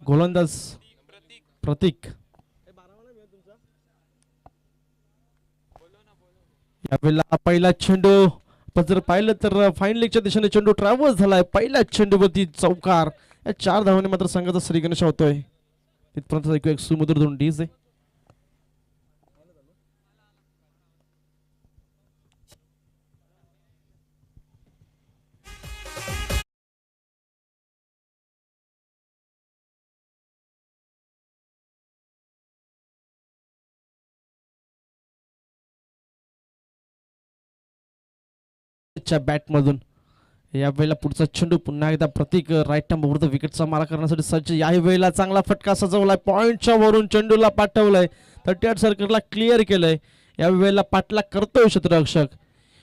गोलंदाज प्रतीक. यावेळेला पहिला चेंडू पण जर पाहिलं तर फाईन लेगच्या दिशेने चेंडू ट्रॅव्हल्स झालाय. पहिल्या चेंडूवरती चौकार. या 4 धावांनी मात्र संघाचा श्रीगणेश होतोय. तिथपर्यंत ऐकू एक सुमधुर दोन डीज आहे. बॅट मधून यावेळेला पुढचा चेंडू पुन्हा एकदा प्रतीक राईट टर्म विरुद्ध विकेटचा मारा करण्यासाठी सज्ज. याही वेळेला चांगला फटका सजवलाय. पॉइंटच्या वरून चेंडूला पाठवलाय. 38 सर्कलला क्लिअर केलंय. या वेळेला पाठलाग करतोय क्षेत्ररक्षक.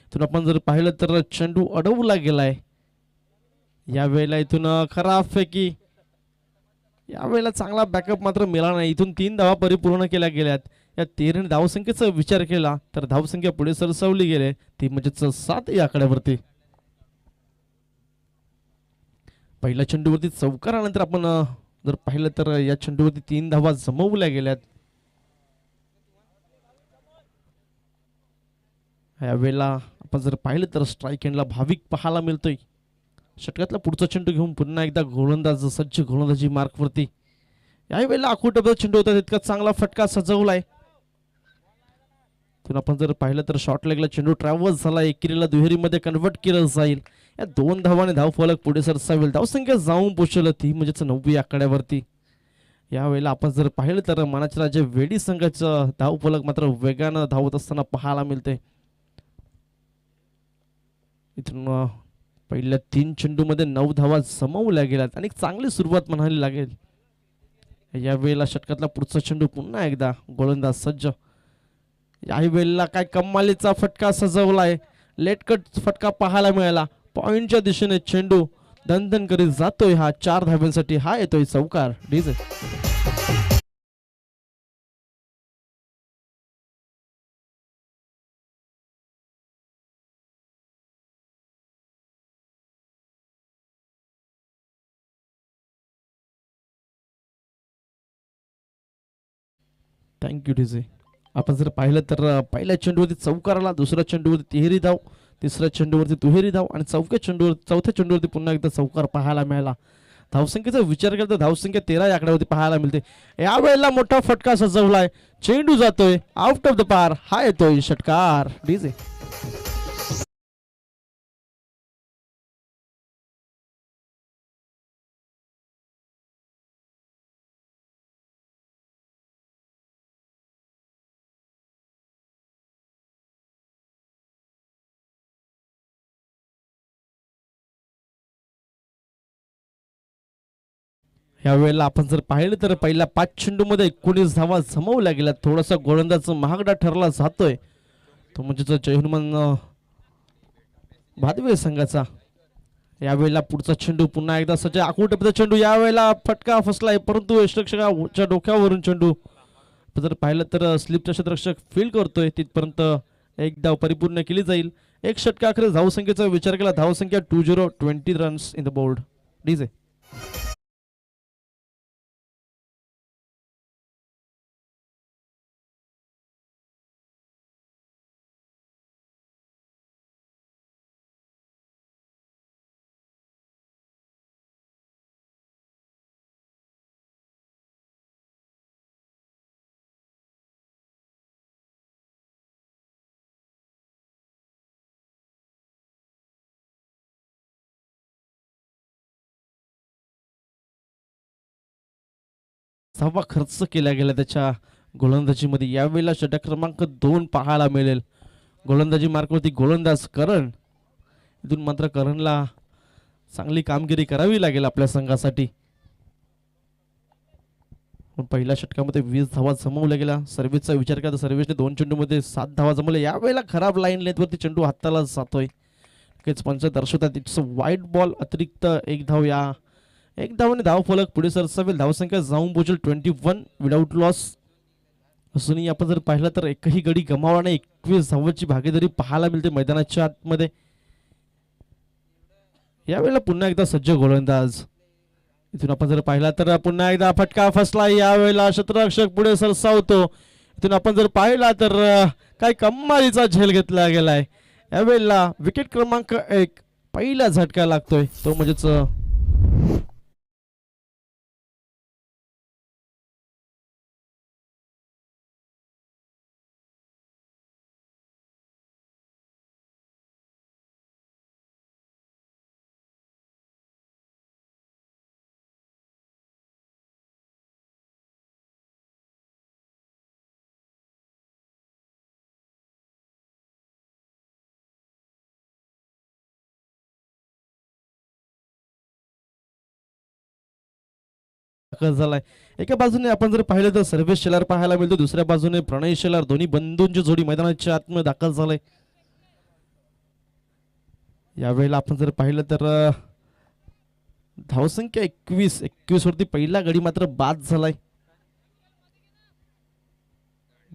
इथून आपण जर पाहिलं तर चेंडू अडवला गेलाय. या वेळेला इथून खराबपैकी यावेळेला चांगला बॅकअप मात्र मिळाला नाही. इथून 3 धावा परिपूर्ण केल्या गेल्यात. या 13 धावसंख्येचा विचार केला तर धावसंख्या पुढे सरसवली गेले. ती म्हणजे 7 या आकड्यावरती. पहिल्या चेंडूवरती चौकारानंतर आपण जर पाहिलं तर या चेंडूवरती 3 धावा जमवल्या गेल्यात. यावेळेला आपण जर पाहिलं तर स्ट्राईक एंडला भाविक पाहायला मिळतोय. षटकातला पुढचा चेंडू घेऊन पुन्हा एकदा गोलंदाज सज्ज गोलंदाजी मार्कवरती. यावेळेला आखूटबद्ध चेंडू होता. तितका चांगला फटका सजवलाय. आपण जर पाहिलं तर शॉर्ट लेगला चेंडू ट्रॅव्हल्स झाला. एकेरीला दुहेरीमध्ये कन्वर्ट केलं जाईल. या 2 धावाने धाव फलक पुढे सरसावेल. धावसंख्या जाऊन पोचलं ती म्हणजे 9 आकड्यावरती. यावेळेला आपण जर पाहिलं तर मानाचे राजे वेडी संघाचं धाव फलक मात्र वेगानं धावत असताना पाहायला मिळते. इथून पहिल्या 3 चेंडूमध्ये 9 धावा जमवल्या गेल्यात आणि चांगली सुरुवात म्हणायला लागेल. यावेळेला षटकातला पुढचा चेंडू पुन्हा एकदा गोलंदाज सज्ज. याही वेळेला काय कमालीचा फटका सजवलाय. लेट कट फटका पाहायला मिळाला. पॉइंटच्या दिशेने चेंडू दणदण करीत जातोय. हा 4 धाव्यांसाठी हा येतोय चौकार. DJ thank you DJ. आपण जर पाहिलं तर पहिल्या चेंडूवरती चौकार आला. दुसऱ्या चेंडूवरती तिहेरी धाव. तिसऱ्या चेंडूवरती दुहेरी धाव आणि चौथ्या चेंडूवरती पुन्हा एकदा चौकार पाहायला मिळाला. धावसंख्येचा विचार केला तर धावसंख्या 13 या आकड्यावरती पाहायला मिळते. यावेळेला मोठा फटका सजवलाय. चेंडू जातोय आउट ऑफ द पार. हा येतोय षटकार. डीजे यावेळेला आपण जर पाहिलं तर पहिल्या 5 चेंडूमध्ये 19 धावा जमवल्या गेल्या. थोडासा गोलंदाज महागडा ठरला जातोय तो म्हणजे जय हनुमान भादवे संघाचा. यावेळेला पुढचा चेंडू पुन्हा एकदा सज्ज आखूटबद्ध चेंडू. यावेळेला फटका फसलाय परंतु यष्टरक्षकाच्या डोक्यावरून चेंडू जर पाहिलं तर स्लिपचा क्षेत्ररक्षक फील्ड करतोय. तिथपर्यंत एक धाव परिपूर्ण केली जाईल. एक षटकाखेर धावसंख्येचा विचार केला. धावसंख्या 20 runs in the board. DJ सहावा खर्च केला गेला त्याच्या गोलंदाजीमध्ये. यावेळेला षटक क्रमांक 2 पाहायला मिळेल. गोलंदाजी मार्कवरती गोलंदाज करण. इथून मात्र करणला चांगली कामगिरी करावी लागेल आपल्या संघासाठी. पहिल्या षटकामध्ये 20 धावा जमवल्या गेल्या. सर्व्हिसचा विचार केला तर सर्व्हिसने 2 चेंडूमध्ये 7 धावा जमवल्या. यावेळेला खराब लाईन लेंथवरती चेंडू हाताला जातोय. नक्कीच पंच दर्शवतात इट्स वाईट बॉल. अतिरिक्त 1 धाव. या 1 धावाने धाव फलक पुढे सरसावेल. धावसंख्या जाऊन पोहोचेल 21 विदाउट लॉस. असूनही आपण जर पाहिलं तर एकही गडी गमावला नाही. 21 धावांची भागीदारी पाहायला मिळते मैदानाच्या आतमध्ये. यावेळेला पुन्हा एकदा सज्ज गोलंदाज. इथून आपण जर पाहिला तर पुन्हा एकदा फटका फसला, यावेळेला क्षेत्ररक्षक पुढे सरसावतो. इथून आपण जर पाहिला तर काय कमालीचा झेल घेतला गेलाय. यावेळेला विकेट क्रमांक 1 पहिला झटका लागतोय, तो म्हणजेच दाखल झालाय. एका बाजूने आपण जर पाहिलं तर सर्वेश शेलार पाहायला मिळतो, दुसऱ्या बाजूने प्रणय शेलार, दोन्ही बंधूंची जोडी मैदानाच्या आतमध्ये दाखल झालंय. यावेळेला आपण जर पाहिलं तर धावसंख्या 21 वरती पहिला गडी मात्र बाद झालाय.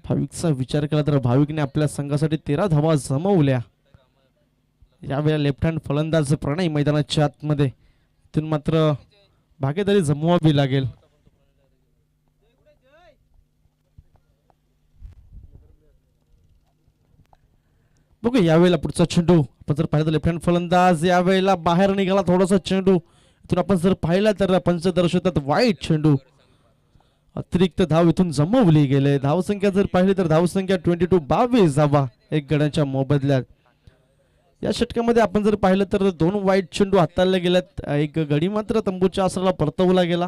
भाविकचा विचार केला तर भाविकने आपल्या संघासाठी 13 धावा जमवल्या. यावेळेला लेफ्ट हँड फलंदाज प्रणय मैदानाच्या आतमध्ये, इथून मात्र भागीदारी जमवावी लागेल. बघू यावेळेला पुढचा चेंडू आपण जर पाहिलं तर लेफ्ट हँड फलंदाज यावेळेला बाहेर निघाला थोडासा चेंडू. इथून आपण जर पाहिला तर पंच दर्शवतात वाईट चेंडू. अतिरिक्त धाव इथून जमवली गेले. धावसंख्या जर पाहिली तर धावसंख्या 22 धावा एक गड्यांच्या मोबदल्यात. या षटकामध्ये आपण जर पाहिलं तर 2 वाईट चेंडू हाताळले गेल्यात. एक गडी मात्र तंबूच्या आसराला परतवला गेला,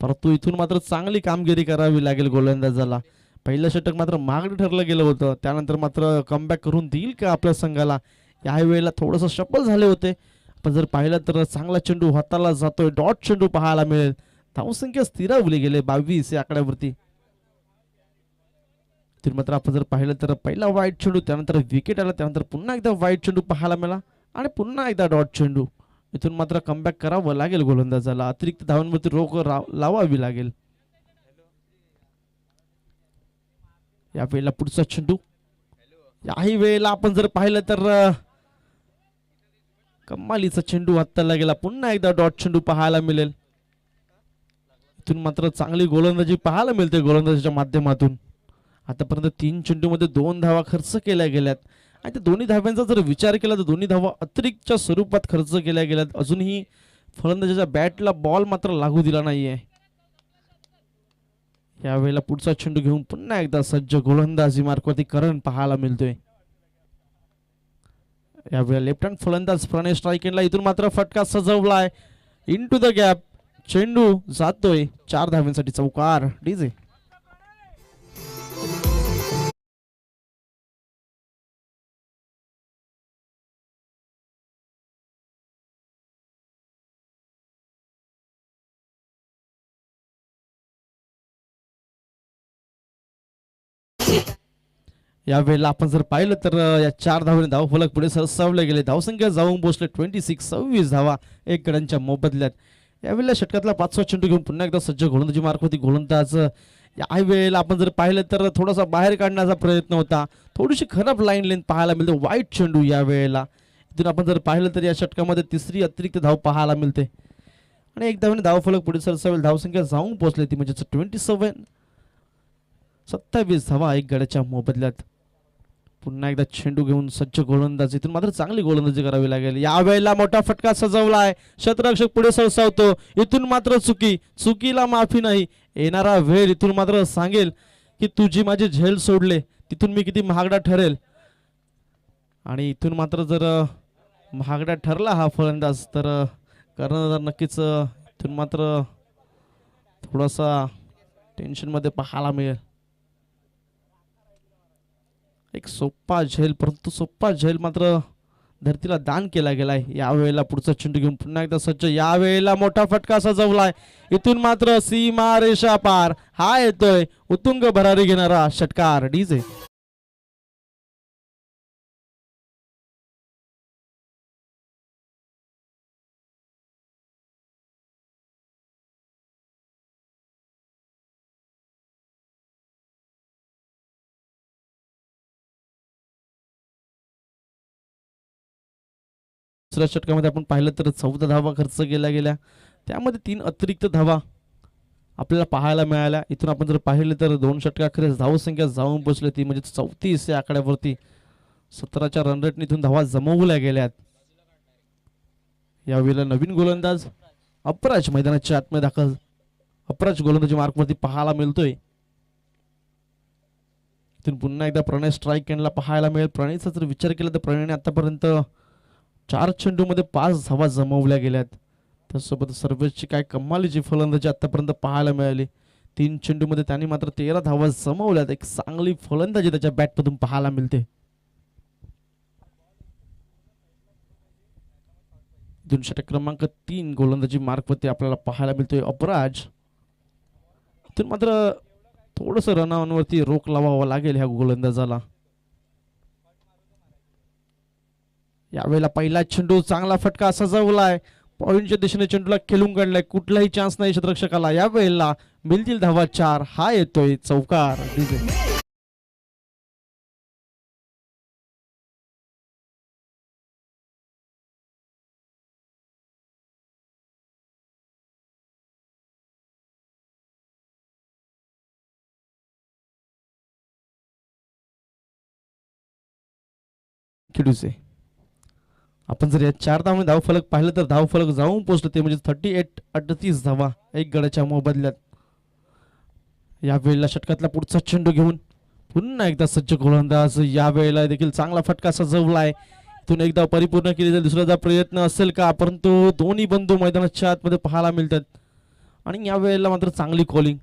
परंतु इथून मात्र चांगली कामगिरी करावी लागेल गोलंदाजाला. पहिलं षटक मात्र मागणी ठरलं गेलं होतं, त्यानंतर मात्र कमबॅक करून देईल का आपल्या संघाला, याही वेळेला थोडंसं सफल झाले होते. आपण जर पाहिलं तर चांगला चेंडू हाताला जातोय, डॉट चेंडू पाहायला मिळेल. धावसंख्या स्थिरावली गेले 22 या आकड्यावरती. तर मात्र आपण जर पाहिलं तर पहिला वाईट चेंडू, त्यानंतर विकेट आला, त्यानंतर पुन्हा एकदा वाईट चेंडू पाहायला मिळाला आणि पुन्हा एकदा डॉट चेंडू. इथून मात्र कमबॅक करावं लागेल गोलंदाजाला, अतिरिक्त धावांवरती रोख लावावी लागेल. या वेळेला पुढचा चेंडू, याही वेळेला आपण जर पाहिलं तर कमालीचा चेंडू हाताला गेला. पुन्हा एकदा डॉट चेंडू पाहायला मिळेल. इथून मात्र चांगली गोलंदाजी पाहायला मिळते गोलंदाजीच्या माध्यमातून. आतापर्यंत 3 चेंडूमध्ये 2 धावा खर्च केल्या गेल्यात आणि त्या दोन्ही धाव्यांचा जर विचार केला तर दोन्ही धावा अतिरिक्तच्या स्वरूपात खर्च केल्या गेल्यात. अजूनही फलंदाजाच्या बॅटला बॉल मात्र लागू दिला नाहीये. यावेळेला पुढचा चेंडू घेऊन पुन्हा एकदा सज्ज गोलंदाजी मार्कवरती करण पाहायला मिळतोय. यावेळेला लेफ्ट हँड फलंदाज प्रणय स्ट्राईक एंडला, इथून मात्र फटका सजवलाय इनटू द गॅप. चेंडू जातोय 4 धाव्यांसाठी चौकार. डीजे यावेळेला आपण जर पाहिलं तर या 4 धावांनी धावफलक पुढे सरसावले गेले. धावसंख्या जाऊन पोहोचले 26 धावा एक गड्यांच्या मोबदल्यात. यावेळेला षटकातला 5वा चेंडू घेऊन पुन्हा एकदा सज्ज गोलंदाजी मार्क होती गोलंदाज. या वेळेला आपण जर पाहिलं तर थोडासा बाहेर काढण्याचा प्रयत्न होता, थोडीशी खराब लाईन लेंथ पाहायला मिळते. वाईट चेंडू यावेळेला. इथून आपण जर पाहिलं तर या षटकामध्ये 3री अतिरिक्त धाव पाहायला मिळते आणि एक धावाने धावफलक पुढे सरसावेल. धावसंख्या जाऊन पोहोचली ती म्हणजे 27 धावा एक गड्याच्या मोबदल्यात. पुन्हा एकदा चेंडू घेऊन सज्ज गोलंदाज, इथून मात्र चांगली गोलंदाजी करावी लागेल. यावेळेला मोठा फटका सजवलाय, क्षेत्ररक्षक पुढे सरसावतो. इथून मात्र चुकीला माफी नाही. येणारा वेळ इथून मात्र सांगेल की तुझी माझी झेल सोडले तिथून मी किती महागडा ठरेल. आणि इथून मात्र जर महागडा ठरला हा फलंदाज तर कर्णधार नक्कीच इथून मात्र थोडासा टेन्शनमध्ये पाहायला मिळेल. एक सोपा झेल, परंतु सोपा झेल मात्र धरतीला दान केला गेलाय. यावेळेला पुढचा चेंडू घेऊन पुन्हा एकदा सज्ज. यावेळेला मोठा फटका सजवलाय, इथून मात्र सीमा रेषा पार. हा येतोय उत्तुंग भरारी घेणारा षटकार. डीजे दुसऱ्या षटकामध्ये आपण पाहिलं तर 14 धावा खर्च केल्या गेल्या. त्यामध्ये 3 अतिरिक्त धावा आपल्याला पाहायला मिळाल्या. इथून आपण जर पाहिलं तर 2 षटकाखेरीज धावसंख्या जाऊन पोहोचली ती म्हणजे 34 या आकड्यावरती 17च्या रन रेटने इथून धावा जमवल्या गेल्यात. यावेळेला नवीन गोलंदाज अपराज मैदानाच्या आतमध्ये दाखल. अपराज गोलंदाजी मार्कवरती पाहायला मिळतोय. इथून पुन्हा एकदा प्रणय स्ट्राईक एंडला पाहायला मिळेल. प्रणयचा जर विचार केला तर प्रणयने आतापर्यंत 4 चेंडूमध्ये 5 धावा जमवल्या गेल्यात. त्यासोबत सर्वेची काय कमालीची फलंदाजी आतापर्यंत पाहायला मिळाली. 3 चेंडूमध्ये त्यांनी मात्र 13 धावा जमवल्यात. एक चांगली फलंदाजी त्याच्या बॅटमधून पाहायला मिळते. इथून षटक क्रमांक 3 गोलंदाजी मार्कवरती आपल्याला पाहायला मिळतोय अपराज. इथून मात्र थोडस रनावरती रोख लावावा लागेल ह्या गोलंदाजाला. यावेळेला पहिला चेंडू चांगला फटका सजवलाय. पॉइंटच्या दिशेने चेंडूला खेळून काढलाय. कुठलाही चान्स नाही क्षेत्ररक्षकाला. यावेळेला मिळतील धावा 4. हा येतोय चौकार. खेळूचे आपण जर या 4 धावांमध्ये धावफलक पाहिलं तर धावफलक जाऊन पोहोचलं ते म्हणजे 38 धावा एक गड्याच्या मोबदल्यात. यावेळेला षटकातला पुढचा चेंडू घेऊन पुन्हा एकदा सज्ज गोलंदाज. यावेळेला देखील चांगला फटका सजवलाय. इथून एकदा परिपूर्ण केली तर दुसऱ्याचा प्रयत्न असेल का, परंतु दोन्ही बंधू मैदानाच्या आतमध्ये पाहायला मिळतात. आणि यावेळेला मात्र चांगली कॉलिंग.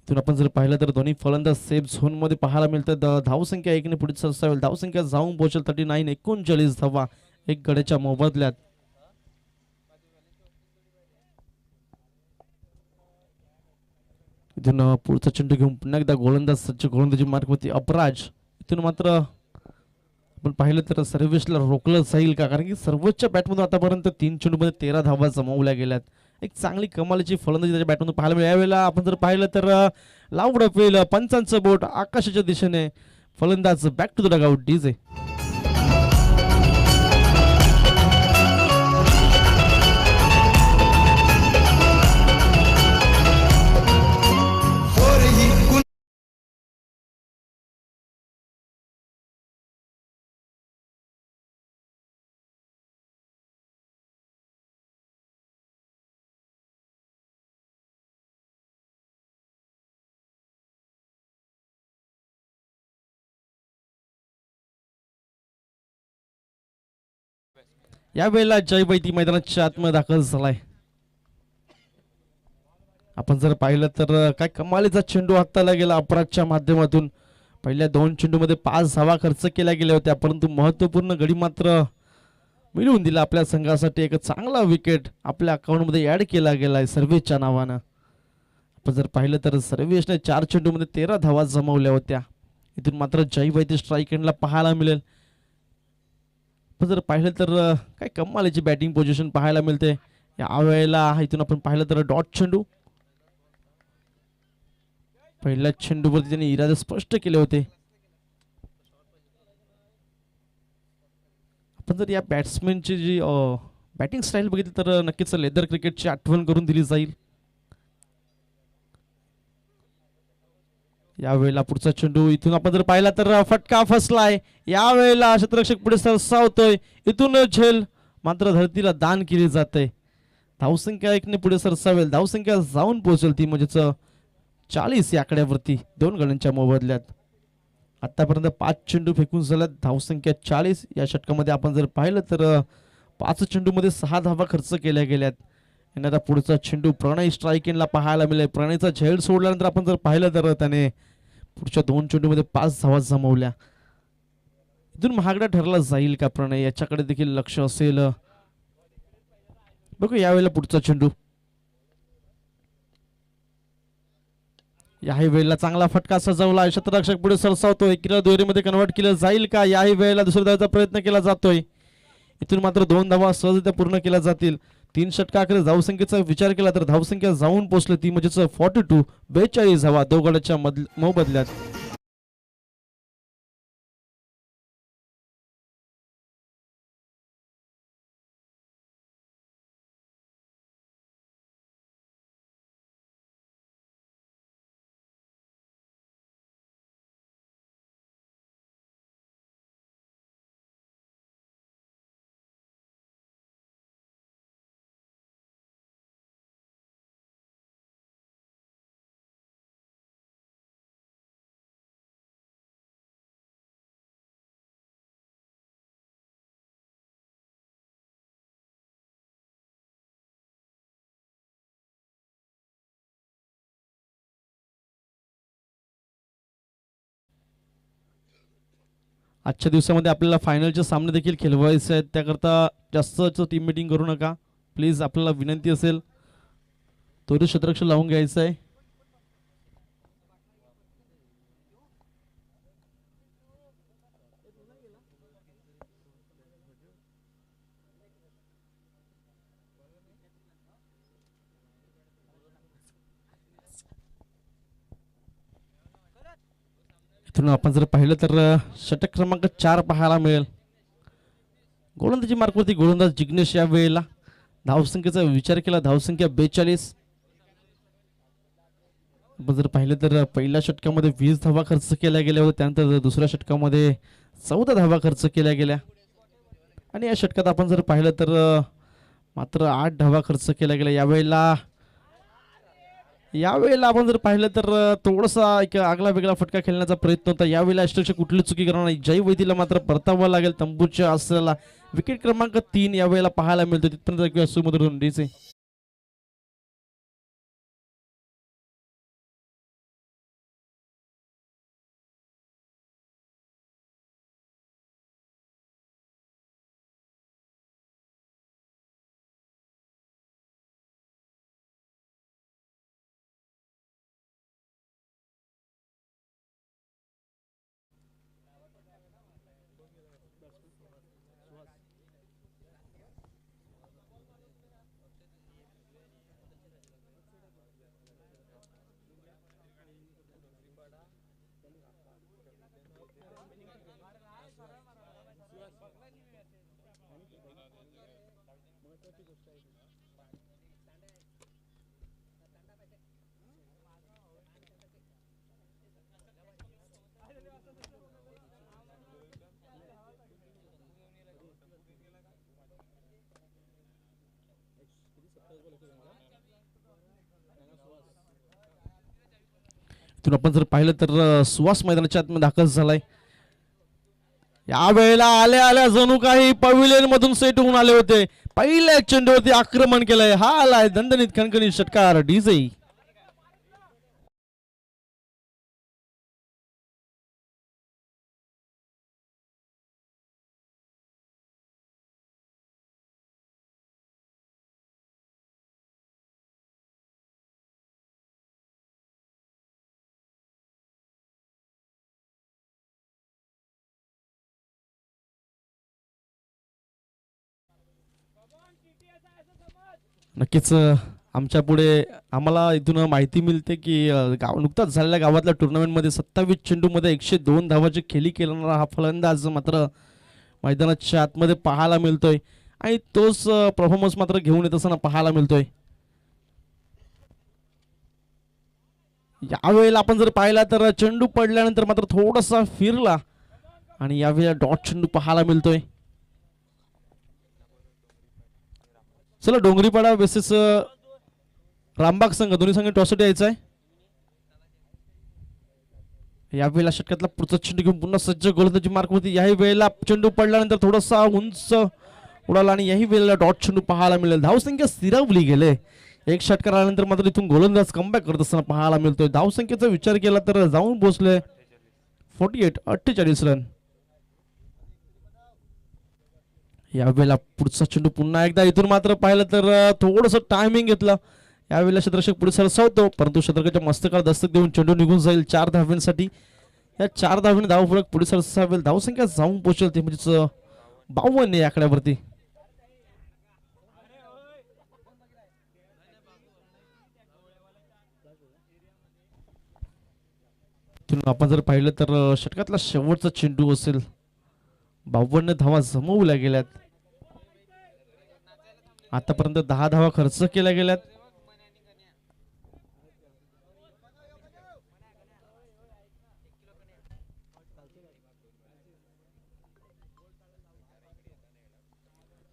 इथून आपण जर पाहिलं तर दोन्ही फलंदाज सेफ झोन मध्ये पाहायला मिळतात. धावसंख्या 1 ने पुढे सरसावेल. धावसंख्या जाऊन पोहोचेल 39 धावा एक गड्याच्या मोबदल्यात. इथून पुढचा चेंडू घेऊन पुन्हा एकदा गोलंदाज सज्ज गोलंदाजी मार्कवरती अपराज. इथून मात्र आपण पाहिलं तर सर्वेशला रोखलं जाईल का, कारण की सर्वोच्च बॅटमधून आतापर्यंत 3 चेंडूमध्ये 13 धावा जमवल्या गेल्यात. एक चांगली कमालीची फलंदाजी त्याच्या बॅटमधून पाहायला मिळेल. यावेळेला आपण जर पाहिलं तर लावडं पेल पंचांचं बोट आकाशाच्या दिशेने. फलंदाज बॅक टू द डगआउट. डीजे यावेळेला जय बैती मैदानाच्या आतमध्ये दाखल झालाय. आपण जर पाहिलं तर काय कमालीचा चेंडू हाताला गेला अपराजच्या माध्यमातून. पहिल्या 2 चेंडूमध्ये 5 धावा खर्च केल्या गेल्या होत्या, परंतु महत्त्वपूर्ण गडी मात्र मिळवून दिला आपल्या संघासाठी. एक चांगला विकेट आपल्या अकाउंटमध्ये ऍड केला गेलाय सर्वेशच्या नावानं. आपण जर पाहिलं तर सर्वेशने 4 चेंडूमध्ये 13 धावा जमवल्या होत्या. इथून मात्र जय बैती स्ट्राईक एंडला पाहायला मिळेल. पण जर पाहिलं तर काय कमालीची बॅटिंग पोझिशन पाहायला मिळते. यावेळेला इथून आपण पाहिलं तर डॉट चेंडू. पहिल्या चेंडूवरती त्यांनी इरादे स्पष्ट केले होते. आपण जर या बॅट्समॅनची जी बॅटिंग स्टाईल बघितली तर नक्कीच लेदर क्रिकेटची आठवण करून दिली जाईल. यावेळेला पुढचा चेंडू. इथून आपण जर पाहिला तर फटका फसलाय. यावेळेला क्षेत्ररक्षक पुढे सरसावतोय. इथून झेल मात्र धरतीला दान केली जाते. धावसंख्या 1 ने पुढे सरसावेल. धावसंख्या जाऊन पोहोचेल ती म्हणजेच 40 या आकड्यावरती 2 गड्यांच्या मोबदल्यात. आतापर्यंत 5 चेंडू फेकून झाल्यात. धावसंख्या 40. या षटकामध्ये आपण जर पाहिलं तर 5 चेंडूमध्ये 6 धावा खर्च केल्या गेल्यात. येणारा पुढचा चेंडू प्रणय स्ट्राईक एंडला पाहायला मिळेल. प्रणयचा झेल सोडल्यानंतर आपण जर पाहिलं तर त्याने पुढच्या 2 चेंडूमध्ये 5 धावा जमवल्या. इथून महागडा ठरला जाईल का प्रणय, याच्याकडे देखील लक्ष असेल. बघू यावेळेला पुढचा चेंडू. याही वेळेला चांगला फटका सजवला. क्षेत्ररक्षक पुढे सरसावतोय. किनार दोरीमध्ये कन्वर्ट केलं जाईल का. याही वेळेला दुसऱ्या धावाचा प्रयत्न केला जातोय. इथून मात्र 2 धावा सहजरित्या पूर्ण केल्या जातील. 3 षटकाकडे धावसंख्येचा विचार केला तर धावसंख्या जाऊन पोहोचली ती म्हणजेच 42 धावा 2 गड्याच्या मोबदल्यात. आजच्या दिवसामध्ये आपल्याला फायनलचे सामने देखील खेळवायचे आहेत, त्याकरता जास्त टीम मीटिंग करू नका प्लीज. आपल्याला विनंती असेल त्वरित क्षेत्ररक्षण लावून घ्यायचं आहे. इथून आपण जर पाहिलं तर षटक क्रमांक 4 पाहायला मिळेल. गोलंदाजी मार्कवरती गोलंदाज जिग्नेश या वेळेला. धावसंख्येचा विचार केला, धावसंख्या 42. आपण जर पाहिलं तर पहिल्या षटकामध्ये 20 धावा खर्च केल्या गेल्या होत्या, त्यानंतर दुसऱ्या षटकामध्ये 14 धावा खर्च केल्या गेल्या आणि या षटकात आपण जर पाहिलं तर मात्र 8 धावा खर्च केल्या गेल्या. यावेळेला आपण जर पाहिलं तर थोडासा एक आगला वेगळा फटका खेळण्याचा प्रयत्न होता. यावेळेला यष्टीरक्षक कुठली चुकी करणार नाही, जय वैदीला मात्र परतावं लागेल तंबूच्या असलेला. विकेट क्रमांक 3 यावेळेला पाहायला मिळतो. तिथपर्यंत सुमधुर धोंडीचे इथून आपण जर पाहिलं तर सुहास मैदानाच्या आतमध्ये दाखल झालाय. या वेळेला आल्या आल्या जणू काही पविलियन मधून सेट होऊन आले होते. पहिल्या चेंडूवरती आक्रमण केलंय. हा आलाय दणदणीत खणखणीत षटकार डीजे. नक्कीच आमच्या पुढे आम्हाला इथून माहिती मिळते की गाव नुकताच झालेल्या गावातल्या टुर्नामेंटमध्ये 27 चेंडूमध्ये 102 धावाची खेळी केलेला हा फलंदाज मात्र मैदानाच्या आतमध्ये पाहायला मिळतोय आणि तोच परफॉर्मन्स मात्र घेऊन येत असताना पाहायला मिळतोय. यावेळेला आपण जर पाहिला तर चेंडू पडल्यानंतर मात्र थोडासा फिरला आणि यावेळेला डॉट चेंडू पाहायला मिळतोय. चला डोंगरीपाडा वेसेस रामबाग संघ दोन्ही संघ टॉससाठी यायचा आहे. यावेळेला षटकातला पुढचा चेंडू घेऊन पुन्हा सज्ज गोलंदाजी मार्कवरती. याही वेळेला चेंडू पडल्यानंतर थोडासा उंच उडाला आणि याही वेळेला डॉट चेंडू पाहायला मिळेल. धावसंख्या स्थिरावली गेले. एक षटकार आल्यानंतर मात्र इथून गोलंदाज कमबॅक करत असताना पाहायला मिळतोय. धावसंख्येचा विचार केला तर जाऊन पोहोचले 48 रन. यावेळेला पुढचा चेंडू पुन्हा एकदा इथून मात्र पाहिलं तर थोडंसं टायमिंग घेतलं. यावेळेला क्षेत्ररक्षक पुढे सरसावतो परंतु क्षेत्ररक्षकाच्या मस्तकाला दस्तक देऊन चेंडू निघून जाईल 4 धावांसाठी. या 4 धावांनी धावफलक पुढे सरसावेल. धावसंख्या जाऊन पोहोचेल ते म्हणजे 52 या आकड्यावरती. आपण जर पाहिलं तर षटकातला शेवटचा चेंडू असेल. 52 धावा जमवल्या गेल्यात. आतापर्यंत 10 धावा खर्च केल्या गेल्यात.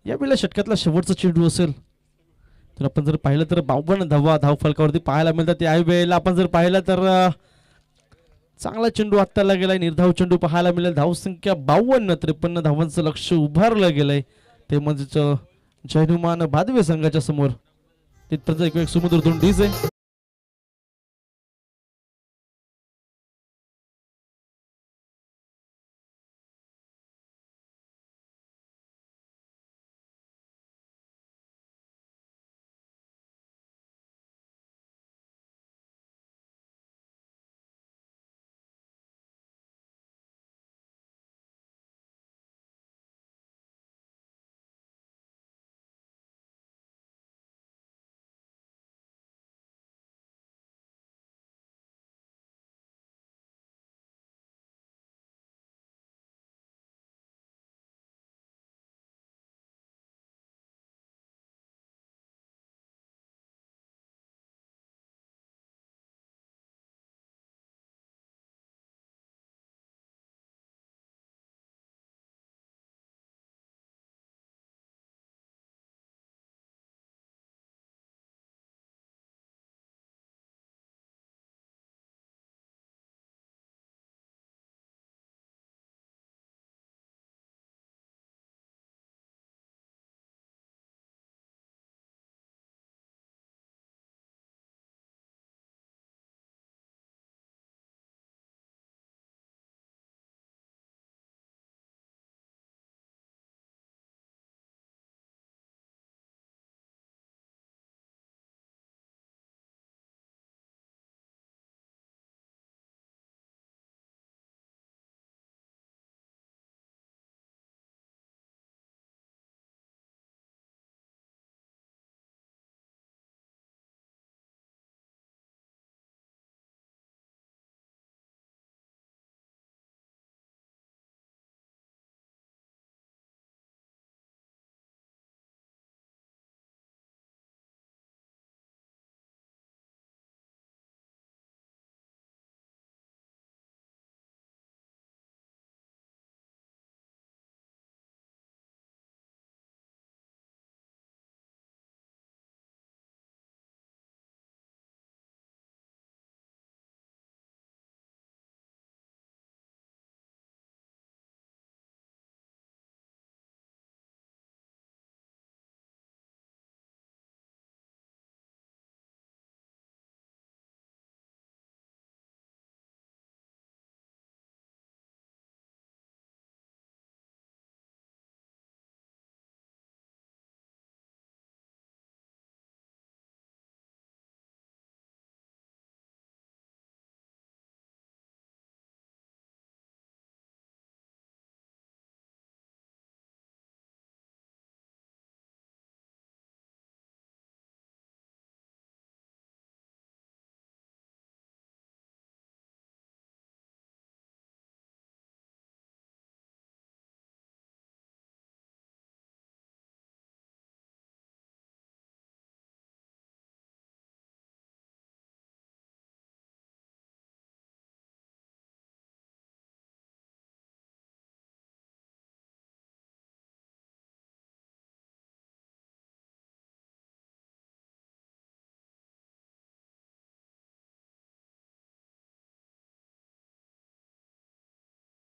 यावेळेला षटकातला शेवटचा चेंडू असेल तर आपण जर पाहिलं तर 52 धावा धाव फलकावरती पाहायला मिळतात. या वेळेला आपण जर पाहिलं तर चांगला चेंडू हाताला गेलाय. निर्धाव चेंडू पाहायला मिळेल. धावसंख्या 52. 53 धावांचं लक्ष उभारलं गेलंय ते म्हणजे जयनुमान भादवे संघाच्या समोर. तिथपर्यंत एक सुमधुर धोंडीचे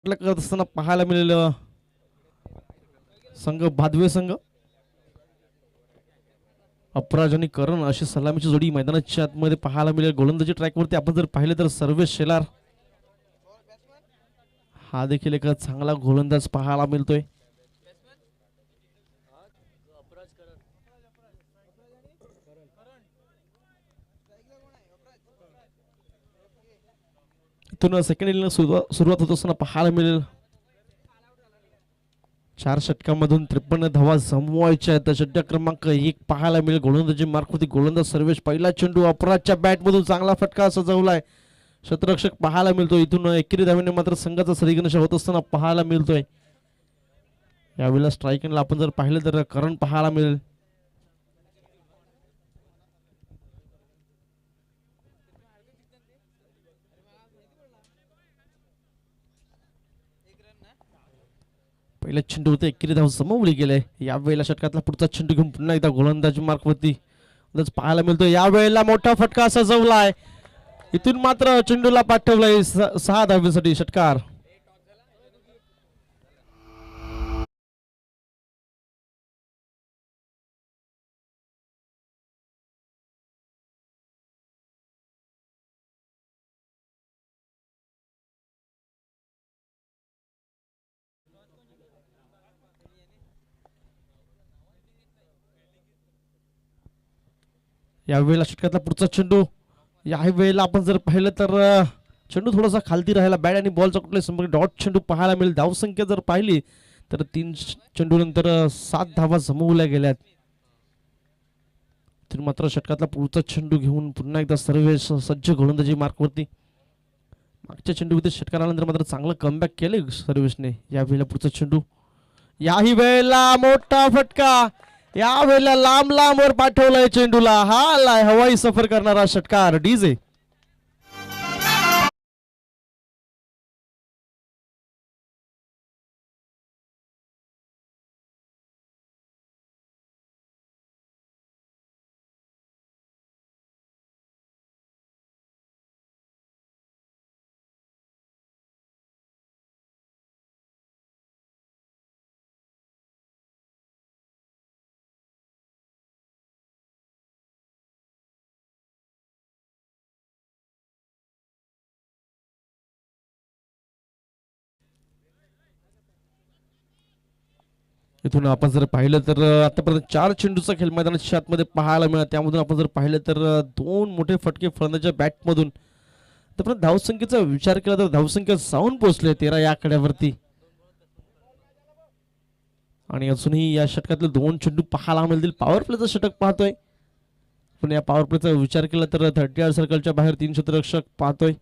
फटका करत असताना पाहायला मिळेल संघ भादवे संघ. अपराज आणि करण अशी सलामीची जोडी मैदानाच्या आतमध्ये पाहायला मिळेल. गोलंदाजी ट्रॅकवरती आपण जर पाहिले तर सर्वेश शेलार हा देखील एक चांगला गोलंदाज पाहायला मिळतोय. इथून सेकंड इनिंग सुरुवात होत असताना पाहायला मिळेल 4 षटकांमधून 53 धावा जमवायच्या आहेत. षटक क्रमांक 1 पाहायला मिळेल. गोलंदाजी मार्फत गोलंदाज सर्वेश पहिला चेंडू अपराजच्या बॅटमधून चांगला फटका सजवलाय. क्षेत्ररक्षक पाहायला मिळतोय. इथून एकेरी धावेने मात्र संघाचा श्रीगणेश होत असताना पाहायला मिळतोय. यावेळेला स्ट्राईक आपण जर पाहिलं तर करण पाहायला मिळेल. पहिल्या चेंडूवरती एकेरी धाव जमवली गेले. यावेळेला षटकातला पुढचा चेंडू घेऊन पुन्हा एकदा गोलंदाजी मार्कवरती पाहायला मिळतो. यावेळेला मोठा फटका सजवलाय. इथून मात्र चेंडूला पाठवलाय 6 धावेसाठी षटकार. यावेळेला षटकातला पुढचा चेंडू. या वेळेला आपण जर पाहिलं तर चेंडू थोडासा खालती राहिला. बॅट आणि बॉलचा कुठल्या संपर्क डॉट चेंडू पाहायला मिळेल. धावसंख्या जर पाहिली तर 3 चेंडू नंतर 7 धावा जमवल्या गेल्यात. तर मात्र षटकातला पुढचा चेंडू घेऊन पुन्हा एकदा सर्व सज्ज गोलंदाजी मार्कवरती. मागच्या चेंडूमध्ये षटकारानंतर मात्र चांगलं कमबॅक केले सर्वेशने. यावेळेला पुढचा चेंडू. याही वेळेला मोठा फटका. या वेळेला लांब लांब वर पाठवलाय चेंडूला. हा हवाई सफर करणारा षटकार डीजे. इथून आपण जर पाहिलं तर आतापर्यंत 4 चेंडूचा खेळ मैदानाच्या आतमध्ये पाहायला मिळाला. त्यामधून आपण जर पाहिलं तर 2 मोठे फटके फलंदाजाच्या बॅटमधून. तर धावसंख्येचा विचार केला तर धावसंख्या जाऊन पोहोचले 13 या आकड्यावरती. आणि अजूनही या षटकातले 2 चेंडू पाहायला मिळतील. पॉवर प्लेचं षटक पाहतोय. पण या पॉवर प्लेचा विचार केला तर 38 सर्कलच्या बाहेर 3 क्षेत्ररक्षक पाहतोय.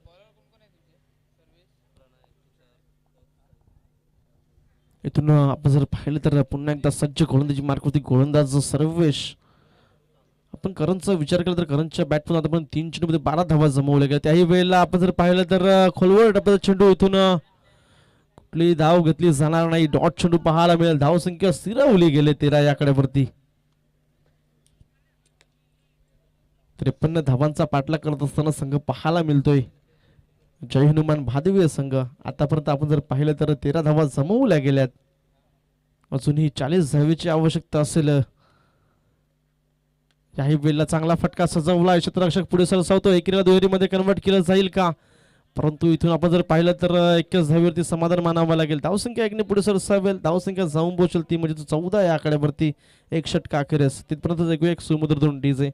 इथून आपण जर पाहिलं तर पुन्हा एकदा सज्ज गोलंदाजी मार्कवरती गोलंदाज सर्वेश. आपण करणचा विचार केला तर करणच्या बॅटमधून आतापर्यंत 3 चेंडूमध्ये 12 धावा जमवल्या गेल्या. त्याही वेळेला आपण जर पाहिलं तर खोलवर टप्प्याचा चेंडू. इथून कुठली धाव घेतली जाणार नाही. डॉट चेंडू पाहायला मिळेल. धावसंख्या स्थिरावली गेले 13 या आकड्यावरती. 53 धावांचा पाठलाग करत असताना संघ पाहायला मिळतोय जय हनुमान भादवे संघ. आतापर्यंत आपण जर पाहिलं तर 13 धावा जमवल्या गेल्यात. अजूनही 40 धावेची आवश्यकता असेल. याही वेळेला चांगला फटका सजवला. क्षेत्ररक्षक पुढे सरसावतो. एकेरीला दुहेरीमध्ये कन्वर्ट केलं जाईल का? परंतु इथून आपण जर पाहिलं तर 21 धावेवरती समाधान मानावं लागेल. धावसंख्या 1ने पुढे सरसावेल. धावसंख्या जाऊन पोहोचेल ती म्हणजे 14 या आकड्यावरती. 1 षटका अखेरीस. तिथपर्यंत ऐकूया एक सुमधुर धून डीजे.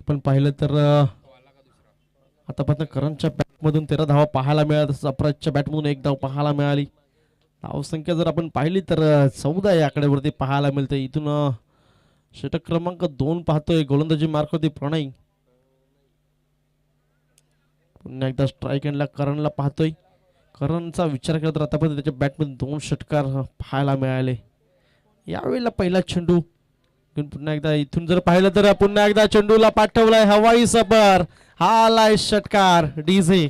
आपण पाहिलं तर आतापर्यंत करणच्या बॅटमधून 13 धावा पाहायला मिळाल्या. तसंच अपराजच्या बॅटमधून 1 धाव पाहायला मिळाली. धावसंख्या जर आपण पाहिली तर 14 या आकड्यावरती पाहायला मिळते. इथून षटक क्रमांक 2 पाहतोय गोलंदाजी मार्कवरती प्रणय. पुन्हा एकदा स्ट्राईक एंडला करणला पाहतोय. करणचा विचार केला तर आतापर्यंत त्याच्या बॅटमध्ये 2 षटकार पाहायला मिळाले. यावेळेला पहिला चेंडू पुन्हा एकदा इथून जर पाहिलं तर पुन्हा एकदा चेंडूला पाठवलाय हवाई सफर. हा आलाय षटकार डीजे.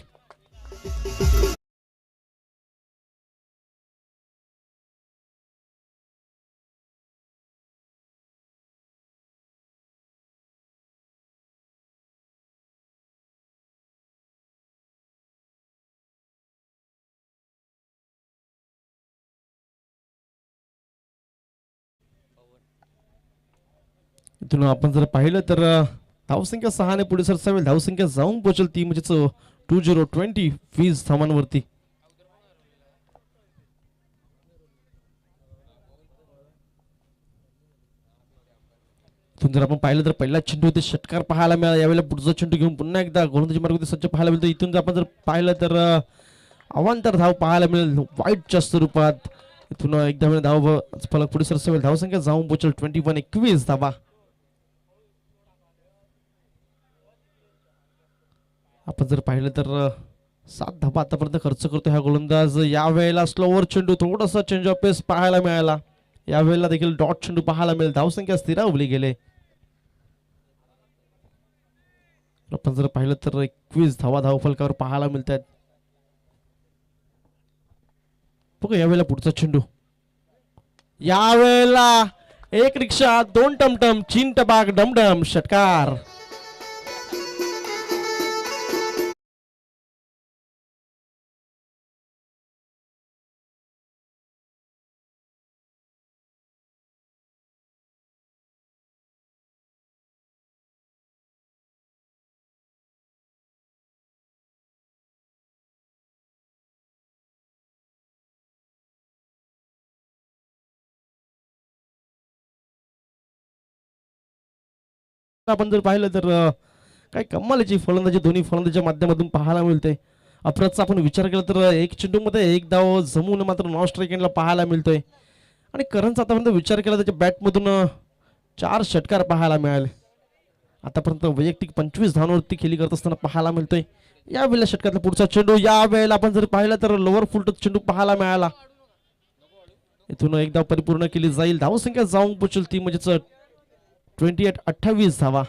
इथून आपण जर पाहिलं तर धावसंख्या 6 ने पुढे सरसावेल. धावसंख्या जाऊन पोहोचेल ती म्हणजेच 2020 20 धावांवरती. जर आपण पाहिलं तर पहिला चेंडू ते षटकार पाहायला मिळाला. यावेळेला पुढचा चेंडू घेऊन पुन्हा एकदा गोलंदाजी मार्गावरती सज्ज पाहायला मिळतो. इथून जर आपण जर पाहिलं तर अवांतर धाव पाहायला मिळेल वाईटच्या स्वरूपात. इथून एकदा वेळ धाव फलक पुढे सरसावेल. धावसंख्या जाऊन पोहोचेल 21 21 धावा. आपण जर पाहिलं तर 7 धावा आतापर्यंत खर्च करतो हा गोलंदाज. यावेळेला स्लोवर चेंडू थोडासा चेंज ऑफ पेस पाहायला मिळाला. यावेळेला देखील डॉट चेंडू पाहायला मिळेल. धावसंख्या स्थिरावली गेले. आपण जर पाहिलं तर 21 धावा धावफलकावर पाहायला मिळतात. बघा यावेळेला पुढचा चेंडू. यावेळेला एक रिक्षा 2 टमटम 3 टबाक डमडम षटकार. आपण जर पाहिलं तर काही कमालीची फलंदाजी दोन्ही फलंदाजीच्या माध्यमातून पाहायला मिळते. अप्रतचा आपण विचार केला तर एक चेंडू मध्ये एक धाव जमून मात्र नॉन स्ट्राईक एंडला पाहायला मिळतोय. आणि करणचा आतापर्यंत विचार केला त्याच्या बॅटमधून 4 षटकार पाहायला मिळाले. आतापर्यंत वैयक्तिक 25 धावांवरती खेळी करत असताना पाहायला मिळतोय. यावेळेला षटकातला पुढचा चेंडू. यावेळेला आपण जर पाहिलं तर लोअर फुलटच चेंडू पाहायला मिळाला. इथून एकदा परिपूर्ण केली जाईल. धावसंख्या जाऊन पोहोचेल ती म्हणजेच 28 28 धावा.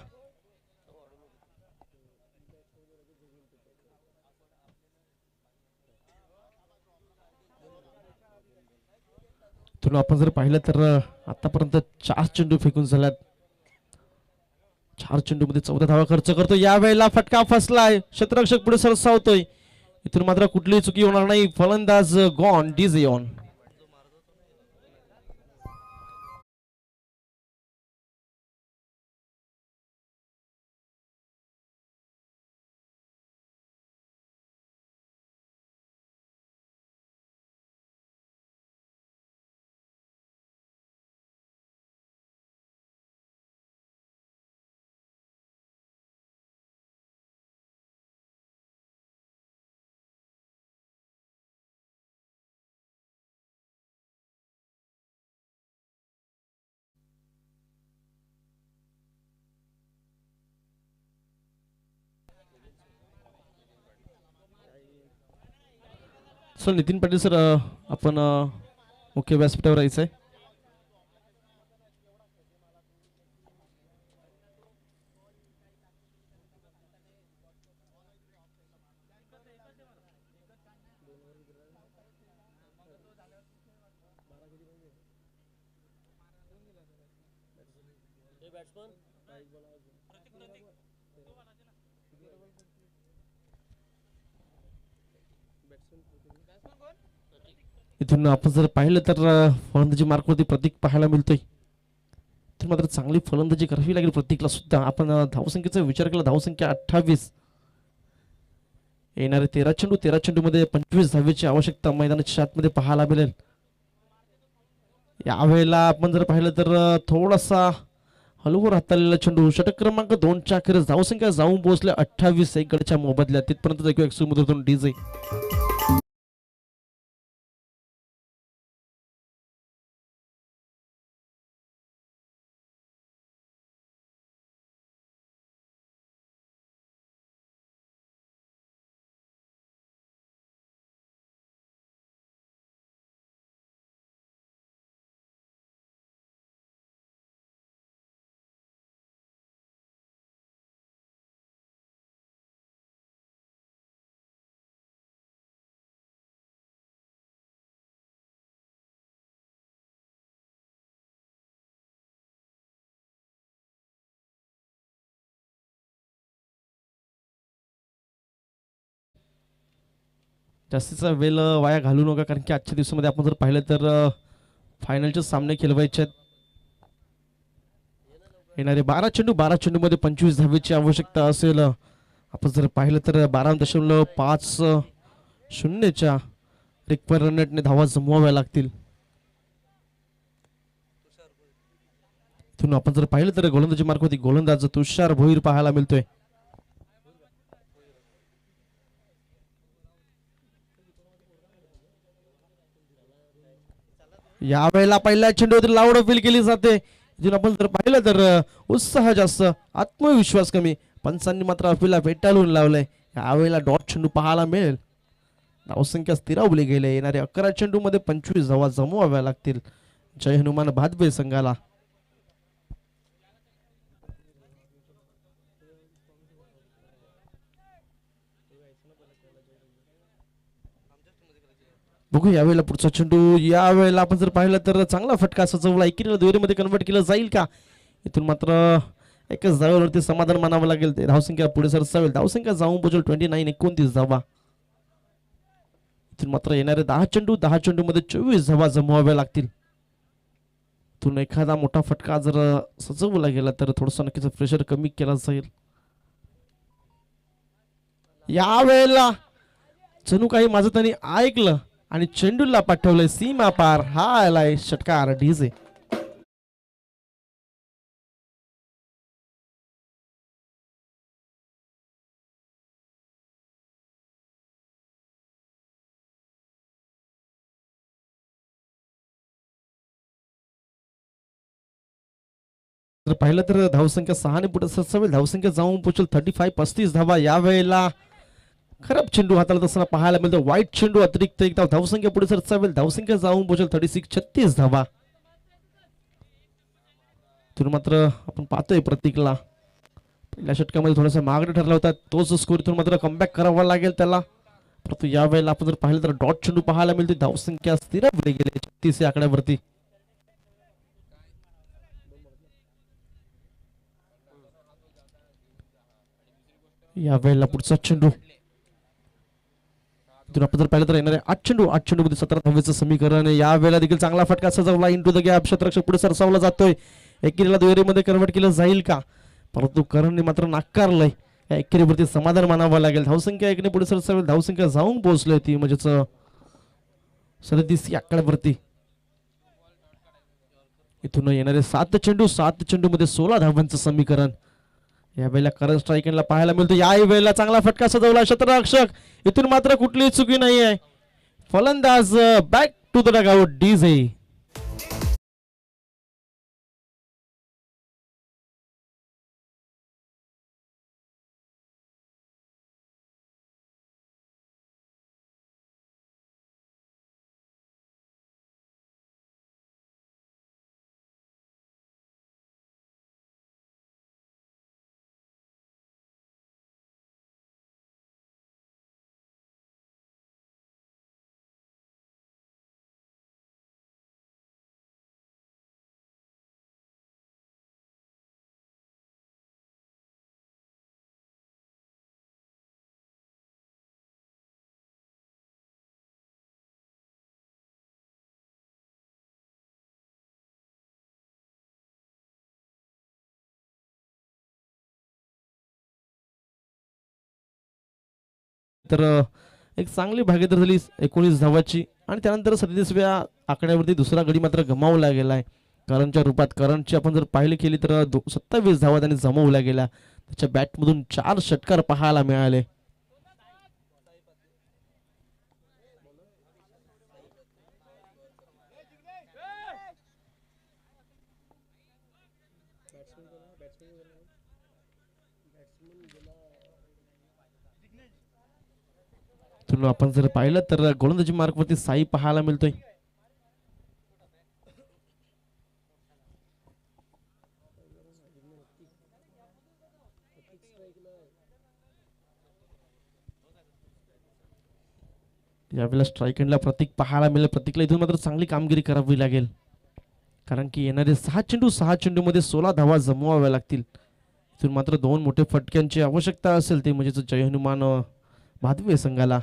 आपण जर पाहिलं तर आतापर्यंत 4 चेंडू फेकून झाल्यात. 4 चेंडू मध्ये 14 धावा खर्च करतो. यावेळेला फटका फसलाय. क्षेत्ररक्षक पुढे सरसावतोय. इथून मात्र कुठलीही चुकी होणार नाही. फलंदाज gone DJ on. Sir Nitin Patil sir आपण मुख्य व्यासपीठावर यायचं आहे. इथून आपण जर पाहिलं तर फलंदाजी मार्कवरती प्रतीक पाहायला मिळतोय. तर मात्र चांगली फलंदाजी करावी लागेल प्रतीकला सुद्धा. आपण धावसंख्येचा विचार केला. धावसंख्या 28. येणारे 13 चेंडू मध्ये 25 धावेची आवश्यकता मैदानाच्या आतमध्ये पाहायला मिळेल. यावेळेला आपण जर पाहिलं तर थोडासा हलवून हाताळलेला चेंडू. षटक क्रमांक 2 च्या अखेरीस धावसंख्या जाऊन पोहोचल्या 28 एक गडच्या मोबदल्यात. तिथपर्यंत डीजे जास्तीचा वेळ वाया घालू नका, कारण की आजच्या दिवसामध्ये आपण जर पाहिलं तर फायनलचे सामने खेळवायचे आहेत. येणारे 12 चेंडू 12 चेंडूमध्ये 25 धावेची आवश्यकता असेल. आपण जर पाहिलं तर 12.50 रिक्वायर रन रेटने धावा जमवाव्या लागतील. इथून आपण जर पाहिलं तर गोलंदाजी मार्गावरती गोलंदाज तुषार भोईर पाहायला मिळतोय. यावेळेला पहिल्या चेंडूवरती लावड अपील केली जाते. इथून आपण जर पाहिलं तर उत्साह जास्त, आत्मविश्वास कमी. पंचांनी मात्र अपीलला फेटाळून लावलंय. यावेळेला डॉट चेंडू पाहायला मिळेल. धावसंख्या स्थिरावली गेले. येणारे 11 चेंडूमध्ये 25 धावा जमवाव्या लागतील जय हनुमान भादवे संघाला. बघू यावेळेला पुढचा चेंडू. यावेळेला आपण जर पाहिलं तर चांगला फटका सजवला. एकीला दुहेरीमध्ये कन्वर्ट केलं जाईल का? इथून मात्र एकच धावेवरती समाधान मानावं लागेल. ते धावसंख्या पुढे सरसावेल. धावसंख्या जाऊन पोहोचेल 29-29 धावा. इथून मात्र येणारे 10 चेंडूमध्ये 24 धावा जमवाव्या लागतील. इथून एखादा मोठा फटका जर सजवला गेला तर थोडंसं नक्कीच प्रेशर कमी केला जाईल. यावेळेला जणू काही माझं त्यांनी ऐकलं आणि चेंडूला पाठवलंय सीमा पार. हा आलाय षटकार डीजे. जर पाहिलं तर धावसंख्या 6 पुढे सरसावेल. धावसंख्या जाऊन पोहोचेल 35-35 धावा. यावेळेला खराब चेंडू हाताळत असताना पाहायला मिळतो. वाईट चेंडू अतिरिक्त एक धाव. धावसंख्या पुढे सरसावेल. धावसंख्या जाऊन पोहोचेल 36-36 धावा. तिथून मात्र आपण पाहतोय प्रतीकला पहिल्या षटकामध्ये थोडासा मागणे ठरला होता. तोच स्कोर इथून मात्र कमबॅक करावा लागेल त्याला. परंतु यावेळेला आपण जर पाहिलं तर डॉट चेंडू पाहायला मिळते. धावसंख्या स्थिरावली गेली 36 या आकड्यावरती. यावेळेला पुढचा चेंडू. आपण जर पाहिलं तर येणारे 8 चेंडू मध्ये 17 धावेचं समीकरण. यावेळेला देखील चांगला फटका सजवला. Into the gap. क्षेत्ररक्षक पुढे सरसावला जातोय. एकेरीला दुहेरीमध्ये कन्वर्ट केलं जाईल का? परंतु करणने मात्र नाकारलंय. या एकेरीवरती समाधान मानावं लागेल. धावसंख्या एकने पुढे सरसावेल. धावसंख्या जाऊन पोहोचली ती म्हणजेच 37 या आकड्यावरती. इथून येणारे 7 चेंडू मध्ये 16 धावांचं समीकरण. यावेळेला करंट स्ट्राईकला पाहायला मिळतो. या वेळेला चांगला फटका सजवला क्षेत्ररक्षक. इथून मात्र कुठलीही चुकी नाही आहे. फलंदाज बॅक टू द डगआउट डीजे. तर एक चांगली भागीदारी झाली 19 धावाची. आणि त्यानंतर 37व्या आकड्यावरती दुसरा गडी मात्र गमावला गेलाय करणच्या रूपात. करणची आपण जर पाहिली केली तर 27 धावा त्यांनी जमवल्या गेल्या. त्याच्या बॅटमधून 4 षटकार पाहायला मिळाले. आपण जर पाहिलं तर गोलंदाजी मार्गवरती साई पाहायला मिळतोय. यावेळेला स्ट्राईक एंडला प्रतीक पाहायला मिळेल. प्रतीकला इथून मात्र चांगली कामगिरी करावी लागेल, कारण की येणारे 6 चेंडूमध्ये 16 धावा जमवाव्या लागतील. इथून मात्र 2 मोठे फटक्यांची आवश्यकता असेल, ते म्हणजे जय हनुमान भादवे संघाला.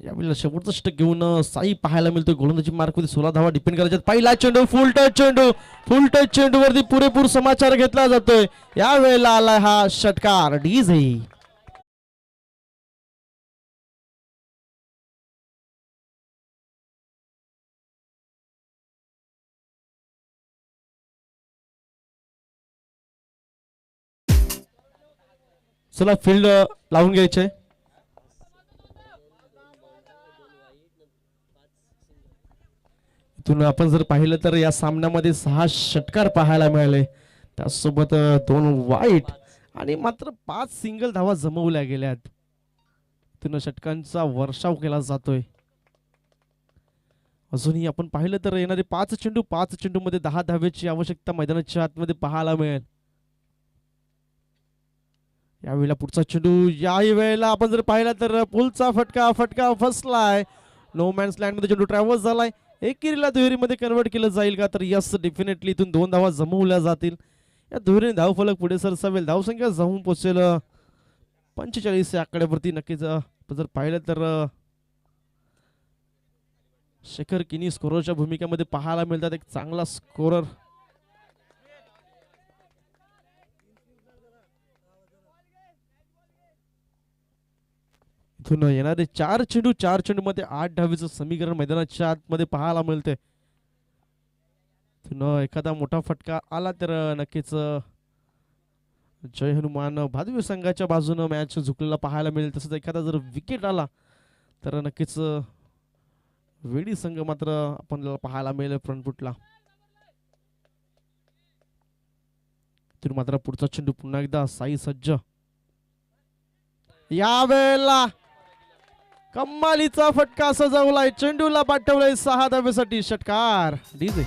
यावेळेला शेवटचा षटक घेऊन साई पाहायला मिळतोय. गोलंदाजी मार्कमध्ये 16 धावा डिपेंड करायच्या. पहिला चेंडू फुल टच चेंडू वरती पुरेपूर समाचार घेतला जातोय. यावेळेला आलाय हा षटकार डीजे. चला फील्ड लावून घ्यायचे. इथून आपण जर पाहिलं तर या सामन्यामध्ये 6 षटकार पाहायला मिळाले. त्यासोबत 2 वाईट आणि मात्र 5 सिंगल धावा जमवल्या गेल्यात. इथून षटकांचा वर्षाव केला जातोय. अजूनही आपण पाहिलं तर येणारे 5 चेंडू मध्ये 10 धावेची आवश्यकता मैदानाच्या आतमध्ये पाहायला मिळेल. यावेळेला पुढचा चेंडू. या वेळेला आपण जर पाहिला तर पुलचा फटका फसलाय. नो मॅन्स लँड मध्ये चेंडू ट्रॅव्हल्स झालाय. एकेरीला दुहेरीमध्ये कन्वर्ट केलं जाईल का? तर यस, डेफिनेटली इथून 2 धावा जमवल्या जातील. या दुहेरीने धावफलक पुढे सरसावेल. धावसंख्या जाऊन पोहोचेल 45 या आकड्यावरती. नक्कीच जर पाहिलं तर शेखर किनी स्कोररच्या भूमिकेमध्ये पाहायला मिळतात. एक चांगला स्कोरर. इथून येणारे 4 चेंडू मध्ये 8 धावेचं समीकरण मैदानाच्या आतमध्ये पाहायला मिळते. इथून एखादा मोठा फटका आला तर नक्कीच जय हनुमान भादवी संघाच्या बाजूने मॅच झुकलेला पाहायला मिळेल. तसंच एखादा जर विकेट आला तर नक्कीच वेडी संघ मात्र आपण पाहायला मिळेल फ्रंट फुटला. इथून मात्र पुढचा चेंडू पुन्हा एकदा साई सज्ज. यावेळेला कमालीचा फटका सजवलाय. चेंडूला पाठवलाय 6 धावेसाठी. षटकार डीजे.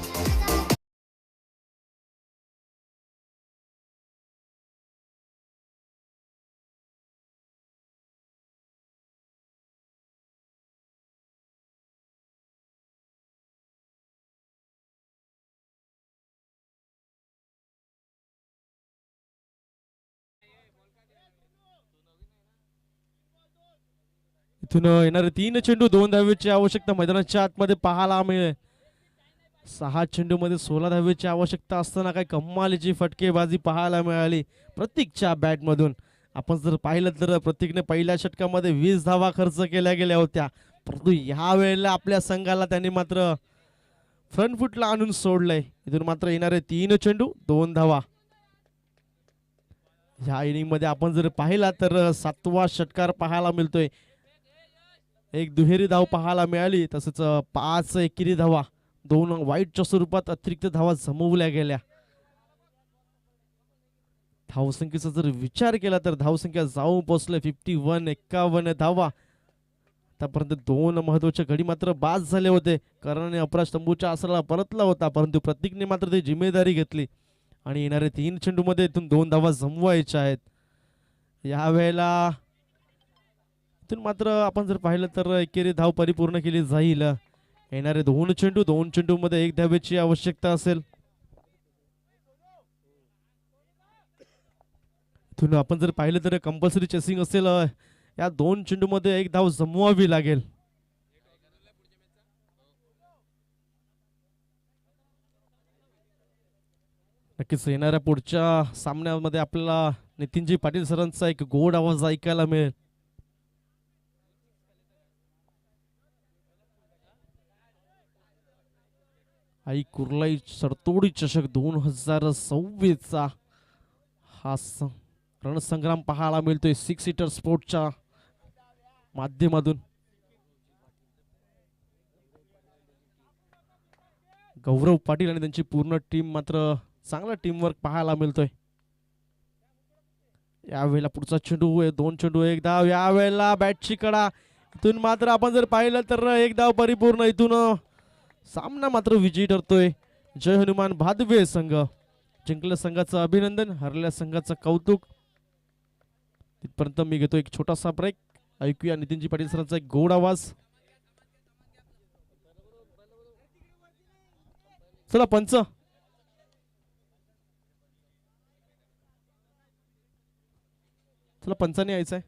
इथून येणारे 3 चेंडू 2 धावेची आवश्यकता मैदानाच्या आतमध्ये पाहायला मिळेल. 6 चेंडूमध्ये 16 धावेची आवश्यकता असताना काही कमालीची फटकेबाजी पाहायला मिळाली प्रतीकच्या बॅटमधून. आपण जर पाहिलं तर प्रतीकने पहिल्या षटकामध्ये 20 धावा खर्च केल्या गेल्या होत्या. परंतु ह्या वेळेला आपल्या संघाला त्यांनी मात्र फ्रंट फुटला आणून सोडलंय. इथून मात्र येणारे 3 चेंडू 2 धावा. ह्या इनिंग मध्ये आपण जर पाहिला तर 7वा षटकार पाहायला मिळतोय. एक दुहेरी धाव पाहायला मिळाली. तसंच 5 एकेरी धावा, 2 वाईटच्या स्वरूपात अतिरिक्त धावा जमवल्या गेल्या. धावसंख्येचा जर विचार केला तर धावसंख्या जाऊन पोहोचले 51 धावा. आतापर्यंत 2 महत्वाचे गडी मात्र बाद झाले होते. करणाने अपराज तंबूच्या आसराला परतला होता, परंतु प्रतीकने मात्र ती जिम्मेदारी घेतली आणि येणारे 3 चेंडूमध्ये इथून 2 धावा जमवायच्या आहेत. यावेळेला इथून मात्र आपण जर पाहिलं तर एकेरी धाव परिपूर्ण केली जाईल. येणारे 2 चेंडूमध्ये 1 धावेची आवश्यकता असेल. इथून आपण जर पाहिलं तर कंपल्सरी चेसिंग असेल. या 2 चेंडूमध्ये 1 धाव जमवावी लागेल. नक्कीच येणाऱ्या पुढच्या सामन्यामध्ये आपल्याला नितीनजी पाटील सरांचा एक गोड आवाज ऐकायला मिळेल. आई कुर्लाई सरतोडी चषक 2026 चा हा रणसंग्राम पाहायला मिळतोय 6 सीटर स्पोर्टच्या माध्यमातून. गौरव पाटील आणि त्यांची पूर्ण टीम मात्र चांगला टीमवर्क पाहायला मिळतोय. यावेळेला पुढचा चेंडू 2 चेंडू 1 धाव. यावेळेला बॅटची कडा. इथून मात्र आपण जर पाहिलं तर 1 धाव परिपूर्ण. इथून सामना मात्र विजयी ठरतोय जय हनुमान भादवे संघ. जिंकल्या संघाचं अभिनंदन, हरल्या संघाचं कौतुक. तिथपर्यंत मी घेतो एक छोटासा ब्रेक. ऐकूया नितीनजी पाटील सरांचा एक गोड आवाज. चला पंच. चला पंचाने यायचंय.